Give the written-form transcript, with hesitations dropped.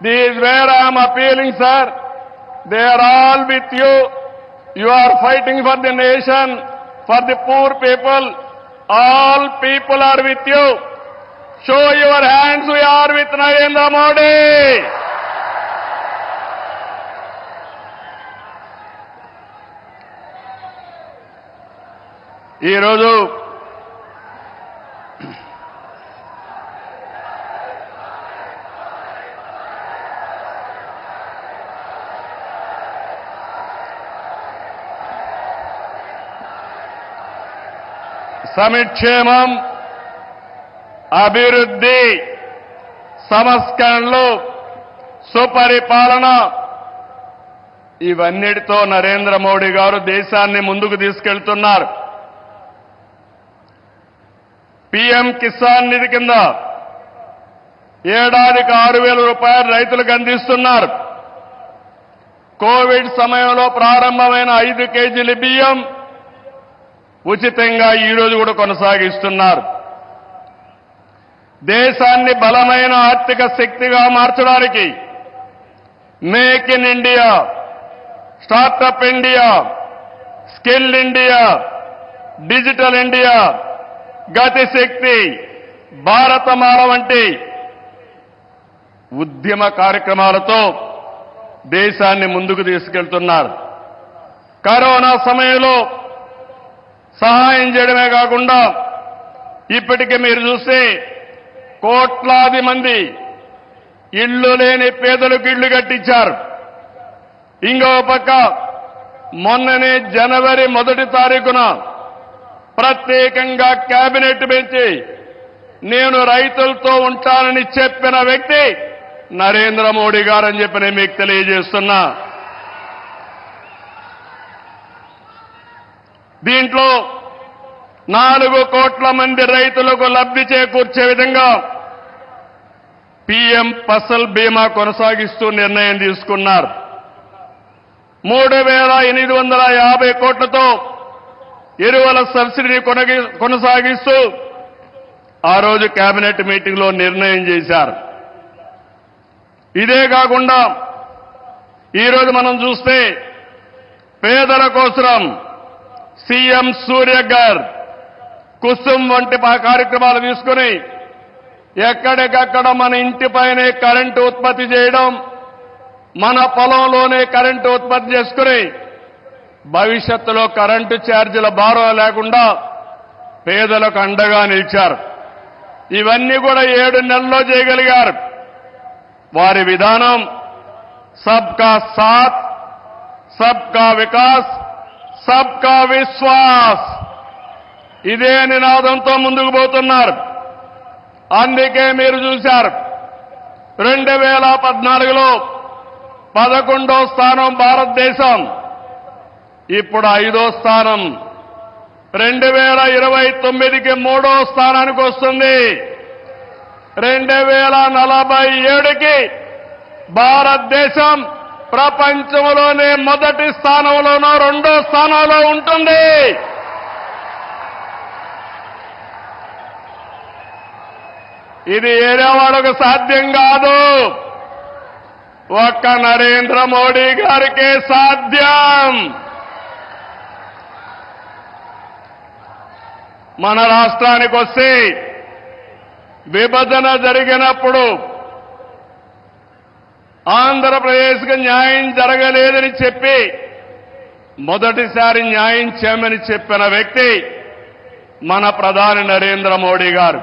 This is where I am appealing, sir. They are all with you. You are fighting for the nation, for the poor people. All people are with you. Show your hands, we are with Narendra Modi. ఈ రోజు సంక్షేమం, అభివృద్ధి, సంస్కరణలు, సుపరిపాలన ఇవన్నిటితో నరేంద్ర మోడీ గారు దేశాన్ని ముందుకు తీసుకెళ్తున్నారు. పీఎం కిసాన్ నిధి కింద ఏడాదికి 6,000 రూపాయలు రైతులకు అందిస్తున్నారు. కోవిడ్ సమయంలో ప్రారంభమైన 5 కేజీల బియ్యం ఉచితంగా ఈ రోజు కూడా కొనసాగిస్తున్నారు. దేశాన్ని బలమైన ఆర్థిక శక్తిగా మార్చడానికి make in India, startup India, skill India, digital India, Gatishakti, Bharatmala వంటి ఉద్యమ కార్యక్రమాలతో దేశాన్ని ముందుకు తీసుకెళ్తున్నారు. కరోనా సమయంలో సహాయం చేయడమే కాకుండా ఇప్పటికే మీరు చూస్తే కోట్లాది మంది ఇళ్లు లేని పేదలకు ఇళ్లు కట్టించారు. ఇంకో పక్క మొన్ననే జనవరి 1 తారీఖున ప్రత్యేకంగా కేబినెట్ పెంచి నేను రైతులతో ఉంటానని చెప్పిన వ్యక్తి నరేంద్ర మోడీ గారని చెప్పి నేను మీకు తెలియజేస్తున్నా. దీంట్లో 4 కోట్ల మంది రైతులకు లబ్ధి చేకూర్చే విధంగా పీఎం ఫసల్ బీమా కొనసాగిస్తూ నిర్ణయం తీసుకున్నారు. 3,850 కోట్లతో ఎరువుల సబ్సిడీని కొనసాగిస్తూ ఆ రోజు కేబినెట్ మీటింగ్లో నిర్ణయం చేశారు. ఇదే కాకుండా ఈరోజు మనం చూస్తే పేదల కోసం సీఎం సూర్యఘర్, కుసుమ్ వంటి కార్యక్రమాలు తీసుకుని ఎక్కడికక్కడ మన ఇంటిపైనే కరెంటు ఉత్పత్తి చేయడం, మన పొలంలోనే కరెంటు ఉత్పత్తి చేసుకుని భవిష్యత్తులో కరెంటు ఛార్జీల భారం లేకుండా పేదలకు అండగా నిలిచారు. ఇవన్నీ కూడా 7 నెలల్లో చేయగలిగారు. వారి విధానం సబ్కా సాథ్, సబ్కా వికాస్, సబ్కా విశ్వాస్ ఇదే నినాదంతో ముందుకు పోతున్నారు. అందుకే మీరు చూశారు 2014లో 11వ స్థానం భారతదేశం, ఇప్పుడు 5వ స్థానం. 2029కి 3వ స్థానానికి వస్తుంది. 2047కి భారతదేశం ప్రపంచంలోనే మొదటి స్థానంలోనో 2వ స్థానంలో ఉంటుంది. ఇది ఏరే వాళ్ళకు సాధ్యం కాదు, ఒక్క నరేంద్ర మోడీ గారికే సాధ్యం. మన రాష్ట్రానికి వస్తే విభజన జరిగినప్పుడు ఆంధ్రప్రదేశ్కు న్యాయం జరగలేదని చెప్పి మొదటిసారి న్యాయం చేయమని చెప్పిన వ్యక్తి మన ప్రధాని నరేంద్ర మోడీ గారు.